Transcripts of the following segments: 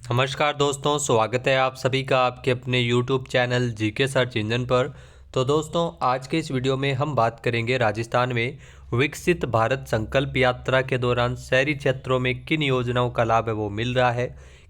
नमस्कार दोस्तों, स्वागत है आप सभी का आपके अपने YouTube channel GK search engine पर। तो दोस्तों, आज के इस वीडियो में हम बात करेंगे राजस्थान में विकसित भारत संकल्प यात्रा के दौरान शहरी क्षेत्रों में किन योजनाओं का लाभ है वो मिल रहा है।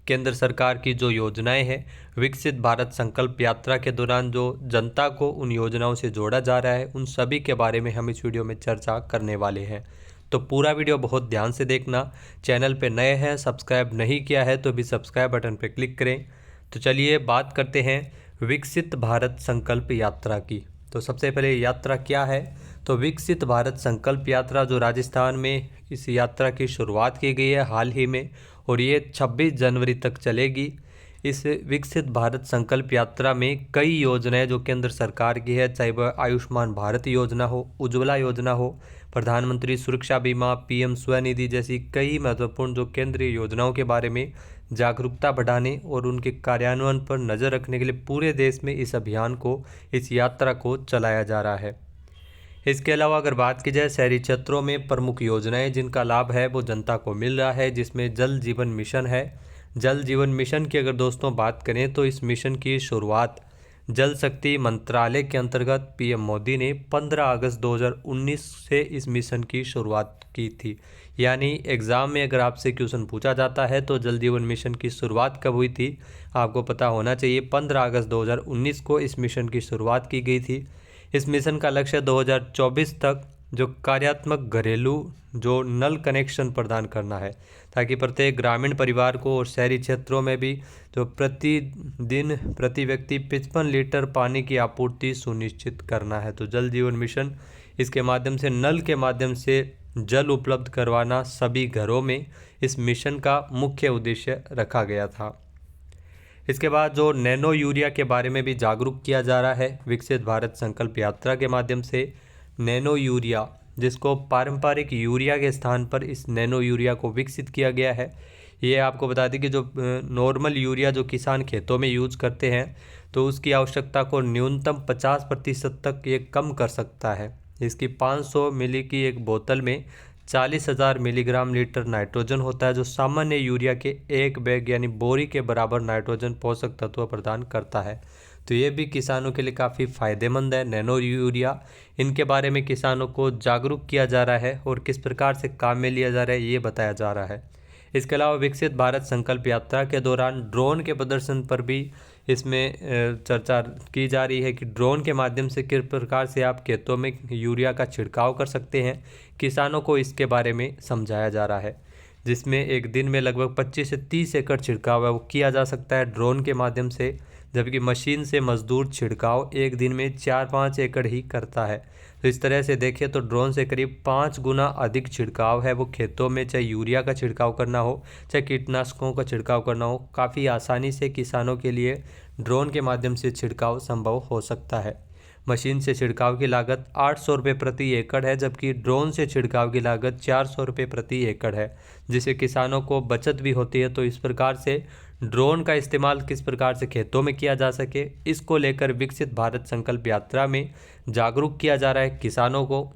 केंद्र सरकार की जो योजनाएं हैं विकसित भारत संकल्प यात्रा के दौरान जो जनता को उन योजनाओं से जोड़ा जा रहा है, उन सभी के बारे में हम इस वीडियो में चर्चा करने वाले हैं। तो पूरा वीडियो बहुत ध्यान से देखना। चैनल पे नए हैं, सब्सक्राइब नहीं किया है तो भी सब्सक्राइब बटन पे क्लिक करें। तो चलिए बात करते हैं विकसित भारत संकल्प यात्रा की। तो सबसे पहले यात्रा क्या है? तो विकसित भारत संकल्प यात्रा जो राजस्थान में इस यात्रा की शुरुआत की गई है हाल ही में, और ये 26 जनवरी तक चलेगी। इस विकसित भारत संकल्प यात्रा में कई योजनाएं जो केंद्र सरकार की है, चाहे वह आयुष्मान भारत योजना हो, उज्ज्वला योजना हो, प्रधानमंत्री सुरक्षा बीमा, पीएम स्वनिधि जैसी कई महत्वपूर्ण जो केंद्रीय योजनाओं के बारे में जागरूकता बढ़ाने और उनके कार्यान्वयन पर नज़र रखने के लिए पूरे देश में इस अभियान को, इस यात्रा को चलाया जा रहा है। इसके अलावा अगर बात की जाए शहरी क्षेत्रों में प्रमुख योजनाएं जिनका लाभ है वो जनता को मिल रहा है, जिसमें जल जीवन मिशन है। जल जीवन मिशन की अगर दोस्तों बात करें तो इस मिशन की शुरुआत जल शक्ति मंत्रालय के अंतर्गत पीएम मोदी ने 15 अगस्त 2019 से इस मिशन की शुरुआत की थी। यानी एग्ज़ाम में अगर आपसे क्वेश्चन पूछा जाता है तो जल जीवन मिशन की शुरुआत कब हुई थी, आपको पता होना चाहिए। 15 अगस्त 2019 को इस मिशन की शुरुआत की गई थी। इस मिशन का लक्ष्य 2024 तक जो कार्यात्मक घरेलू जो नल कनेक्शन प्रदान करना है, ताकि प्रत्येक ग्रामीण परिवार को और शहरी क्षेत्रों में भी जो प्रतिदिन प्रति व्यक्ति 55 लीटर पानी की आपूर्ति सुनिश्चित करना है। तो जल जीवन मिशन, इसके माध्यम से नल के माध्यम से जल उपलब्ध करवाना सभी घरों में इस मिशन का मुख्य उद्देश्य रखा गया था। इसके बाद जो नैनो यूरिया के बारे में भी जागरूक किया जा रहा है विकसित भारत संकल्प यात्रा के माध्यम से। नैनो यूरिया, जिसको पारंपरिक यूरिया के स्थान पर इस नैनो यूरिया को विकसित किया गया है। ये आपको बता दें कि जो नॉर्मल यूरिया जो किसान खेतों में यूज करते हैं, तो उसकी आवश्यकता को न्यूनतम 50% तक ये कम कर सकता है। इसकी 500 मिली की एक बोतल में 40,000 मिलीग्राम लीटर नाइट्रोजन होता है, जो सामान्य यूरिया के एक बैग यानी बोरी के बराबर नाइट्रोजन पोषक तत्व प्रदान करता है। तो ये भी किसानों के लिए काफ़ी फ़ायदेमंद है नैनो यूरिया। इनके बारे में किसानों को जागरूक किया जा रहा है और किस प्रकार से काम में लिया जा रहा है ये बताया जा रहा है। इसके अलावा विकसित भारत संकल्प यात्रा के दौरान ड्रोन के प्रदर्शन पर भी इसमें चर्चा की जा रही है कि ड्रोन के माध्यम से किस प्रकार से आप खेतों में यूरिया का छिड़काव कर सकते हैं। किसानों को इसके बारे में समझाया जा रहा है, जिसमें एक दिन में लगभग 25 से 30 एकड़ छिड़काव है वो किया जा सकता है ड्रोन के माध्यम से, जबकि मशीन से मजदूर छिड़काव एक दिन में 4-5 एकड़ ही करता है। तो इस तरह से देखिए तो ड्रोन से करीब 5 गुना अधिक छिड़काव है वो खेतों में, चाहे यूरिया का छिड़काव करना हो, चाहे कीटनाशकों का छिड़काव करना हो, काफ़ी आसानी से किसानों के लिए ड्रोन के माध्यम से छिड़काव संभव हो सकता है। मशीन से छिड़काव की लागत 800 रुपये प्रति एकड़ है, जबकि ड्रोन से छिड़काव की लागत 400 रुपये प्रति एकड़ है, जिससे किसानों को बचत भी होती है। तो इस प्रकार से ड्रोन का इस्तेमाल किस प्रकार से खेतों में किया जा सके, इसको लेकर विकसित भारत संकल्प यात्रा में जागरूक किया जा रहा है किसानों को।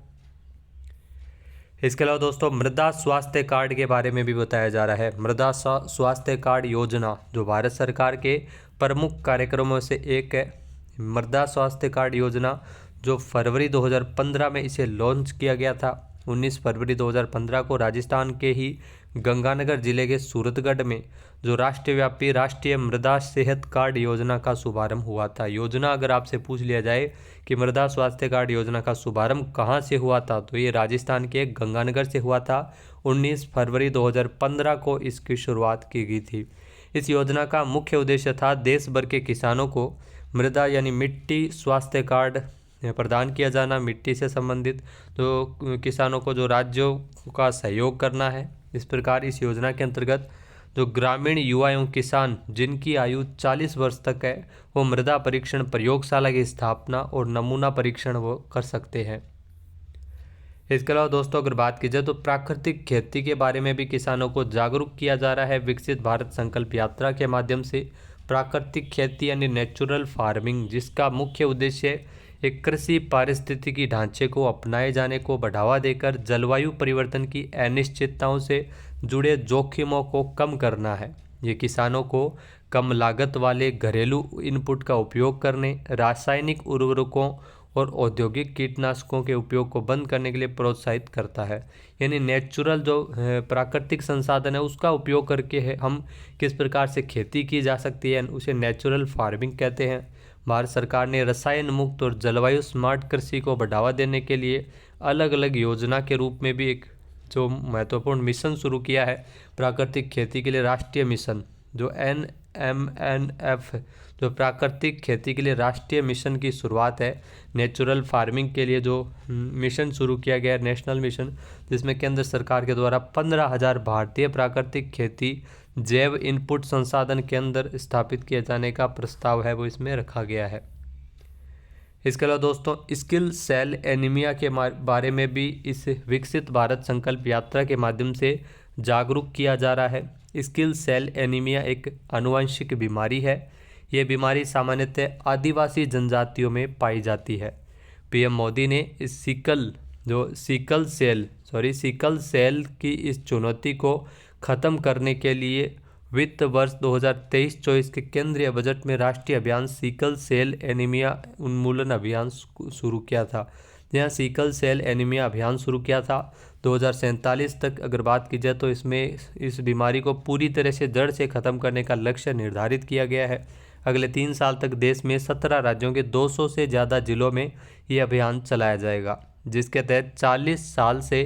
इसके अलावा दोस्तों मृदा स्वास्थ्य कार्ड के बारे में भी बताया जा रहा है। मृदा स्वास्थ्य कार्ड योजना जो भारत सरकार के प्रमुख कार्यक्रमों से एक है। मृदा स्वास्थ्य कार्ड योजना जो फरवरी 2015 में इसे लॉन्च किया गया था। 19 फरवरी 2015 को राजस्थान के ही गंगानगर जिले के सूरतगढ़ में जो राष्ट्रव्यापी राष्ट्रीय मृदा सेहत कार्ड योजना का शुभारंभ हुआ था। योजना अगर आपसे पूछ लिया जाए कि मृदा स्वास्थ्य कार्ड योजना का शुभारंभ कहाँ से हुआ था, तो ये राजस्थान के गंगानगर से हुआ था। 19 फरवरी 2015 को इसकी शुरुआत की गई थी। इस योजना का मुख्य उद्देश्य था देश भर के किसानों को मृदा यानी मिट्टी स्वास्थ्य कार्ड प्रदान किया जाना। मिट्टी से संबंधित तो किसानों को जो राज्यों का सहयोग करना है। इस प्रकार इस योजना के अंतर्गत जो ग्रामीण युवा एवं किसान जिनकी आयु 40 वर्ष तक है, वो मृदा परीक्षण प्रयोगशाला की स्थापना और नमूना परीक्षण वो कर सकते हैं। इसके अलावा दोस्तों अगर बात की जाए तो प्राकृतिक खेती के बारे में भी किसानों को जागरूक किया जा रहा है विकसित भारत संकल्प यात्रा के माध्यम से। प्राकृतिक खेती यानी नेचुरल फार्मिंग, जिसका मुख्य उद्देश्य एक कृषि पारिस्थितिकी ढांचे को अपनाए जाने को बढ़ावा देकर जलवायु परिवर्तन की अनिश्चितताओं से जुड़े जोखिमों को कम करना है। ये किसानों को कम लागत वाले घरेलू इनपुट का उपयोग करने, रासायनिक उर्वरकों और औद्योगिक कीटनाशकों के उपयोग को बंद करने के लिए प्रोत्साहित करता है। यानी नेचुरल जो प्राकृतिक संसाधन है उसका उपयोग करके हम किस प्रकार से खेती की जा सकती है, उसे नेचुरल फार्मिंग कहते हैं। भारत सरकार ने रसायन मुक्त और जलवायु स्मार्ट कृषि को बढ़ावा देने के लिए अलग अलग योजना के रूप में भी एक जो महत्वपूर्ण मिशन शुरू किया है, प्राकृतिक खेती के लिए राष्ट्रीय मिशन जो NMNF, जो प्राकृतिक खेती के लिए राष्ट्रीय मिशन की शुरुआत है। नेचुरल फार्मिंग के लिए जो मिशन शुरू किया गया है, नेशनल मिशन, जिसमें केंद्र सरकार के द्वारा 15,000 भारतीय प्राकृतिक खेती जैव इनपुट संसाधन केंद्र स्थापित किए जाने का प्रस्ताव है, वो इसमें रखा गया है। इसके अलावा दोस्तों स्किल सेल एनीमिया के बारे में भी इस विकसित भारत संकल्प यात्रा के माध्यम से जागरूक किया जा रहा है। स्किल सेल एनीमिया एक आनुवंशिक बीमारी है। ये बीमारी सामान्यतः आदिवासी जनजातियों में पाई जाती है। पीएम मोदी ने इस सिकल सेल की इस चुनौती को ख़त्म करने के लिए वित्त वर्ष 2023-24 के केंद्रीय बजट में राष्ट्रीय अभियान सिकल सेल एनीमिया उन्मूलन अभियान शुरू किया था। यहाँ सिकल सेल एनीमिया अभियान शुरू किया था 2047 तक अगर बात की जाए तो इसमें इस बीमारी को पूरी तरह से जड़ से ख़त्म करने का लक्ष्य निर्धारित किया गया है। अगले 3 साल तक देश में 17 राज्यों के 200 से ज़्यादा जिलों में ये अभियान चलाया जाएगा, जिसके तहत 40 साल से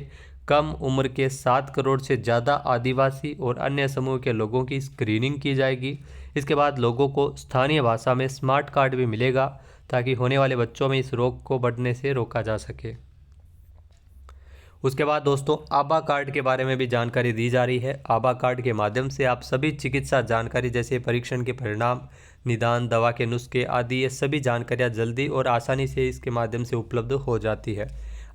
कम उम्र के 7 करोड़ से ज़्यादा आदिवासी और अन्य समूह के लोगों की स्क्रीनिंग की जाएगी। इसके बाद लोगों को स्थानीय भाषा में स्मार्ट कार्ड भी मिलेगा ताकि होने वाले बच्चों में इस रोग को बढ़ने से रोका जा सके। उसके बाद दोस्तों आभा कार्ड के बारे में भी जानकारी दी जा रही है। आभा कार्ड के माध्यम से आप सभी चिकित्सा जानकारी जैसे परीक्षण के परिणाम, निदान, दवा के नुस्खे आदि ये सभी जानकारियाँ जल्दी और आसानी से इसके माध्यम से उपलब्ध हो जाती है।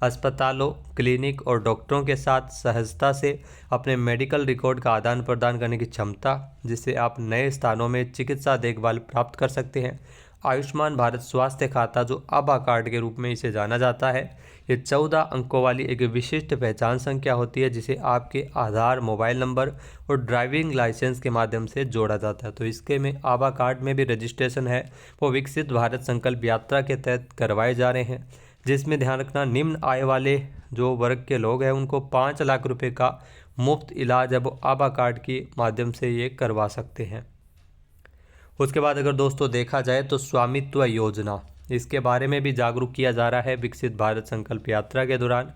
अस्पतालों, क्लिनिक और डॉक्टरों के साथ सहजता से अपने मेडिकल रिकॉर्ड का आदान प्रदान करने की क्षमता, जिससे आप नए स्थानों में चिकित्सा देखभाल प्राप्त कर सकते हैं। आयुष्मान भारत स्वास्थ्य खाता जो आभा कार्ड के रूप में इसे जाना जाता है, ये 14 अंकों वाली एक विशिष्ट पहचान संख्या होती है जिसे आपके आधार, मोबाइल नंबर और ड्राइविंग लाइसेंस के माध्यम से जोड़ा जाता है। तो इसके में आभा कार्ड में भी रजिस्ट्रेशन है वो विकसित भारत संकल्प यात्रा के तहत करवाए जा रहे हैं, जिसमें ध्यान रखना निम्न आय वाले जो वर्ग के लोग हैं उनको 5 लाख रुपए का मुफ्त इलाज है वो आभा कार्ड के माध्यम से ये करवा सकते हैं। उसके बाद अगर दोस्तों देखा जाए तो स्वामित्व योजना, इसके बारे में भी जागरूक किया जा रहा है। विकसित भारत संकल्प यात्रा के दौरान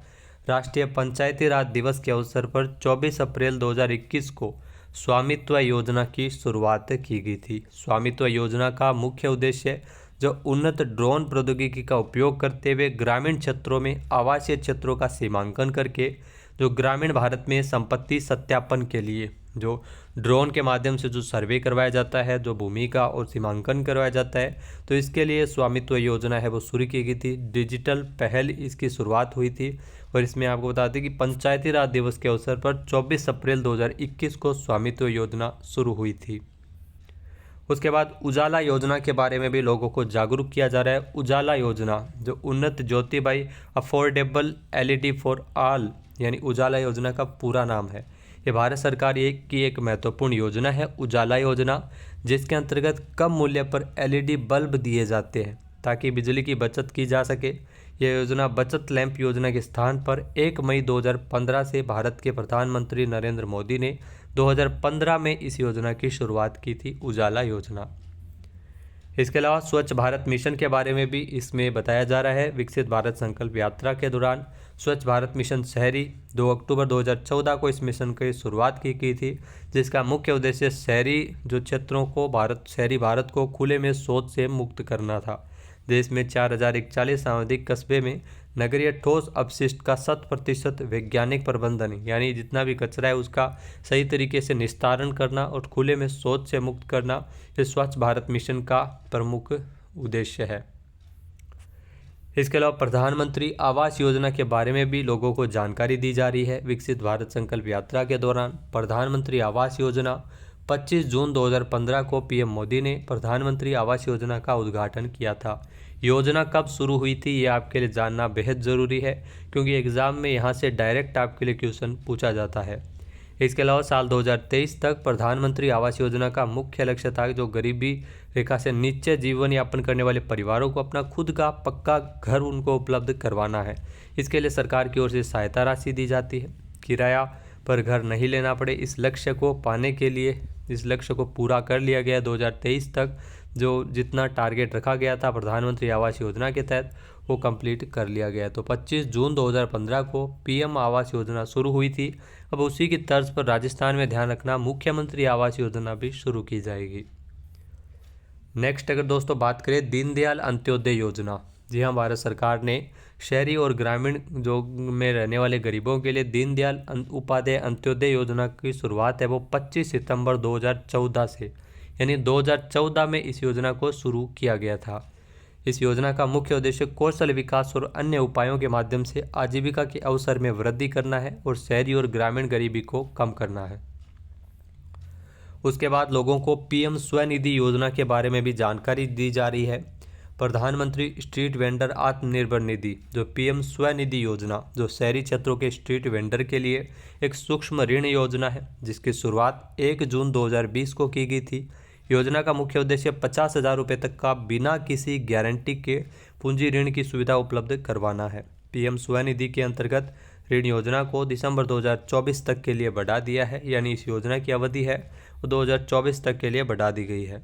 राष्ट्रीय पंचायती राज दिवस के अवसर पर 24 अप्रैल 2021 को स्वामित्व योजना की शुरुआत की गई थी। स्वामित्व योजना का मुख्य उद्देश्य जो उन्नत ड्रोन प्रौद्योगिकी का उपयोग करते हुए ग्रामीण क्षेत्रों में आवासीय क्षेत्रों का सीमांकन करके जो ग्रामीण भारत में संपत्ति सत्यापन के लिए जो ड्रोन के माध्यम से जो सर्वे करवाया जाता है, जो भूमि का और सीमांकन करवाया जाता है, तो इसके लिए स्वामित्व योजना है वो शुरू की गई थी। डिजिटल पहल इसकी शुरुआत हुई थी और इसमें आपको बता दें कि पंचायती राज दिवस के अवसर पर 24 अप्रैल 2021 को स्वामित्व योजना शुरू हुई थी। उसके बाद उजाला योजना के बारे में भी लोगों को जागरूक किया जा रहा है। उजाला योजना जो उन्नत Jyotibai affordable LED for all यानी उजाला योजना का पूरा नाम है। ये भारत सरकार की एक महत्वपूर्ण योजना है उजाला योजना, जिसके अंतर्गत कम मूल्य पर LED बल्ब दिए जाते हैं ताकि बिजली की बचत की जा सके। यह योजना बचत लैंप योजना के स्थान पर 1 मई 2015 से भारत के प्रधानमंत्री नरेंद्र मोदी ने 2015 में इस योजना की शुरुआत की थी, उजाला योजना। इसके अलावा स्वच्छ भारत मिशन के बारे में भी इसमें बताया जा रहा है। विकसित भारत संकल्प यात्रा के दौरान स्वच्छ भारत मिशन शहरी 2 अक्टूबर 2014 को इस मिशन की शुरुआत की गई थी, जिसका मुख्य उद्देश्य शहरी जो क्षेत्रों को शहरी भारत को खुले में शौच से मुक्त करना था। देश में 4041 सामुदायिक कस्बे में नगरीय ठोस अपशिष्ट का 100% वैज्ञानिक प्रबंधन यानी जितना भी कचरा है उसका सही तरीके से निस्तारण करना और खुले में शौच से मुक्त करना, ये स्वच्छ भारत मिशन का प्रमुख उद्देश्य है। इसके अलावा प्रधानमंत्री आवास योजना के बारे में भी लोगों को जानकारी दी जा रही है। विकसित भारत संकल्प यात्रा के दौरान प्रधानमंत्री आवास योजना 25 जून 2015 को पीएम मोदी ने प्रधानमंत्री आवास योजना का उद्घाटन किया था। योजना कब शुरू हुई थी ये आपके लिए जानना बेहद ज़रूरी है, क्योंकि एग्ज़ाम में यहाँ से डायरेक्ट आपके लिए क्वेश्चन पूछा जाता है। इसके अलावा साल 2023 तक प्रधानमंत्री आवास योजना का मुख्य लक्ष्य था कि जो गरीबी रेखा से नीचे जीवन यापन करने वाले परिवारों को अपना खुद का पक्का घर उनको उपलब्ध करवाना है। इसके लिए सरकार की ओर से सहायता राशि दी जाती है, किराया पर घर नहीं लेना पड़े। इस लक्ष्य को पाने के लिए इस लक्ष्य को पूरा कर लिया गया। 2023 तक जो जितना टारगेट रखा गया था प्रधानमंत्री आवास योजना के तहत वो कंप्लीट कर लिया गया। तो 25 जून 2015 को पीएम आवास योजना शुरू हुई थी। अब उसी की तर्ज पर राजस्थान में ध्यान रखना मुख्यमंत्री आवास योजना भी शुरू की जाएगी। नेक्स्ट अगर दोस्तों बात करें दीनदयाल अंत्योदय योजना, जी हाँ, भारत सरकार ने शहरी और ग्रामीण जो में रहने वाले गरीबों के लिए दीनदयाल उपाध्याय अंत्योदय योजना की शुरुआत है वो 25 सितंबर 2014 से, यानी 2014 में इस योजना को शुरू किया गया था। इस योजना का मुख्य उद्देश्य कौशल विकास और अन्य उपायों के माध्यम से आजीविका के अवसर में वृद्धि करना है और शहरी और ग्रामीण गरीबी को कम करना है। उसके बाद लोगों को पीएम स्वनिधि योजना के बारे में भी जानकारी दी जा रही है। प्रधानमंत्री स्ट्रीट वेंडर आत्मनिर्भर निधि जो पीएम स्वनिधि योजना जो शहरी क्षेत्रों के स्ट्रीट वेंडर के लिए एक सूक्ष्म ऋण योजना है, जिसकी शुरुआत 1 जून 2020 को की गई थी। योजना का मुख्य उद्देश्य 50,000 रुपये तक का बिना किसी गारंटी के पूंजी ऋण की सुविधा उपलब्ध करवाना है। पीएम स्वनिधि के अंतर्गत ऋण योजना को दिसंबर 2024 तक के लिए बढ़ा दिया है, यानी इस योजना की अवधि है वो 2024 तक के लिए बढ़ा दी गई है।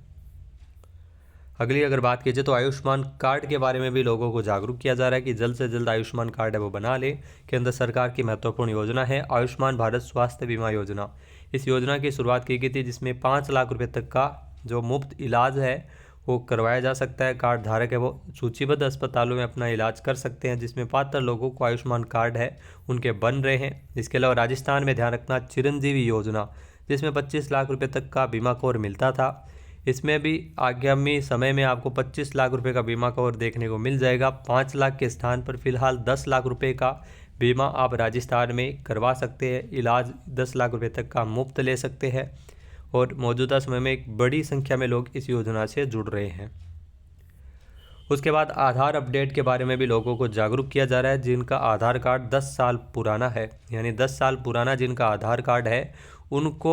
अगली अगर बात की जाए तो आयुष्मान कार्ड के बारे में भी लोगों को जागरूक किया जा रहा है कि जल्द से जल्द आयुष्मान कार्ड है वो बना ले। केंद्र सरकार की महत्वपूर्ण योजना है आयुष्मान भारत स्वास्थ्य बीमा योजना। इस योजना की शुरुआत की गई थी जिसमें 5 लाख रुपये तक का जो मुफ्त इलाज है वो करवाया जा सकता है। कार्ड धारक है वो सूचीबद्ध अस्पतालों में अपना इलाज कर सकते हैं, जिसमें पात्र लोगों को आयुष्मान कार्ड है उनके बन रहे हैं। इसके अलावा राजस्थान में ध्यान रखना चिरंजीवी योजना, जिसमें 25 लाख रुपये तक का बीमा कवर मिलता था। इसमें भी आगामी समय में आपको 25 लाख रुपए का बीमा कवर देखने को मिल जाएगा। 5 लाख के स्थान पर फिलहाल 10 लाख रुपए का बीमा आप राजस्थान में करवा सकते हैं। इलाज 10 लाख रुपए तक का मुफ्त ले सकते हैं और मौजूदा समय में एक बड़ी संख्या में लोग इस योजना से जुड़ रहे हैं। उसके बाद आधार अपडेट के बारे में भी लोगों को जागरूक किया जा रहा है। जिनका आधार कार्ड 10 साल पुराना है, यानी 10 साल पुराना जिनका आधार कार्ड है उनको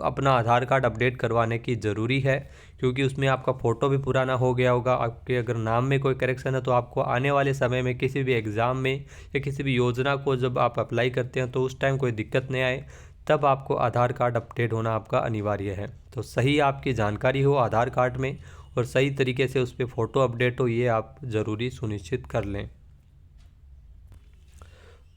अपना आधार कार्ड अपडेट करवाने की ज़रूरी है, क्योंकि उसमें आपका फ़ोटो भी पुराना हो गया होगा। आपके अगर नाम में कोई करेक्शन है तो आपको आने वाले समय में किसी भी एग्ज़ाम में या किसी भी योजना को जब आप अप्लाई करते हैं तो उस टाइम कोई दिक्कत नहीं आए, तब आपको आधार कार्ड अपडेट होना आपका अनिवार्य है। तो सही आपकी जानकारी हो आधार कार्ड में और सही तरीके से उस पर फ़ोटो अपडेट हो, ये आप ज़रूरी सुनिश्चित कर लें।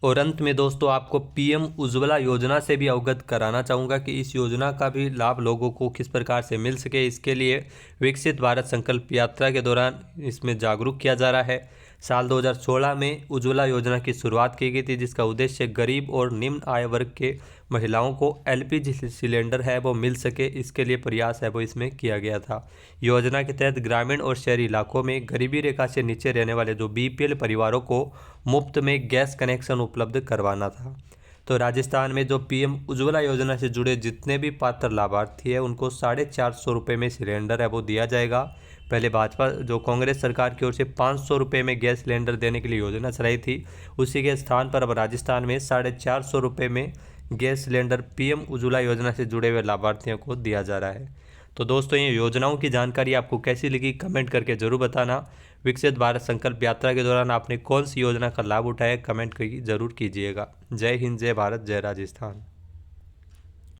और अंत में दोस्तों आपको पीएम उज्ज्वला योजना से भी अवगत कराना चाहूँगा कि इस योजना का भी लाभ लोगों को किस प्रकार से मिल सके। इसके लिए विकसित भारत संकल्प यात्रा के दौरान इसमें जागरूक किया जा रहा है। साल 2016 में उज्ज्वला योजना की शुरुआत की गई थी, जिसका उद्देश्य गरीब और निम्न आय वर्ग के महिलाओं को एलपीजी सिलेंडर है वो मिल सके, इसके लिए प्रयास है वो इसमें किया गया था। योजना के तहत ग्रामीण और शहरी इलाकों में गरीबी रेखा से नीचे रहने वाले जो बीपीएल परिवारों को मुफ्त में गैस कनेक्शन उपलब्ध करवाना था। तो राजस्थान में जो पीएम उज्ज्वला योजना से जुड़े जितने भी पात्र लाभार्थी है उनको 450 रुपये में सिलेंडर है वो दिया जाएगा। पहले भाजपा जो कांग्रेस सरकार की ओर से 500 रुपये में गैस सिलेंडर देने के लिए योजना चलाई थी, उसी के स्थान पर अब राजस्थान में 450 रुपये में गैस सिलेंडर पीएम उज्ज्वला योजना से जुड़े हुए लाभार्थियों को दिया जा रहा है। तो दोस्तों ये योजनाओं की जानकारी आपको कैसी लगी कमेंट करके ज़रूर बताना। विकसित भारत संकल्प यात्रा के दौरान आपने कौन सी योजना का लाभ उठाया कमेंट ज़रूर कीजिएगा। जय हिंद, जय भारत, जय राजस्थान।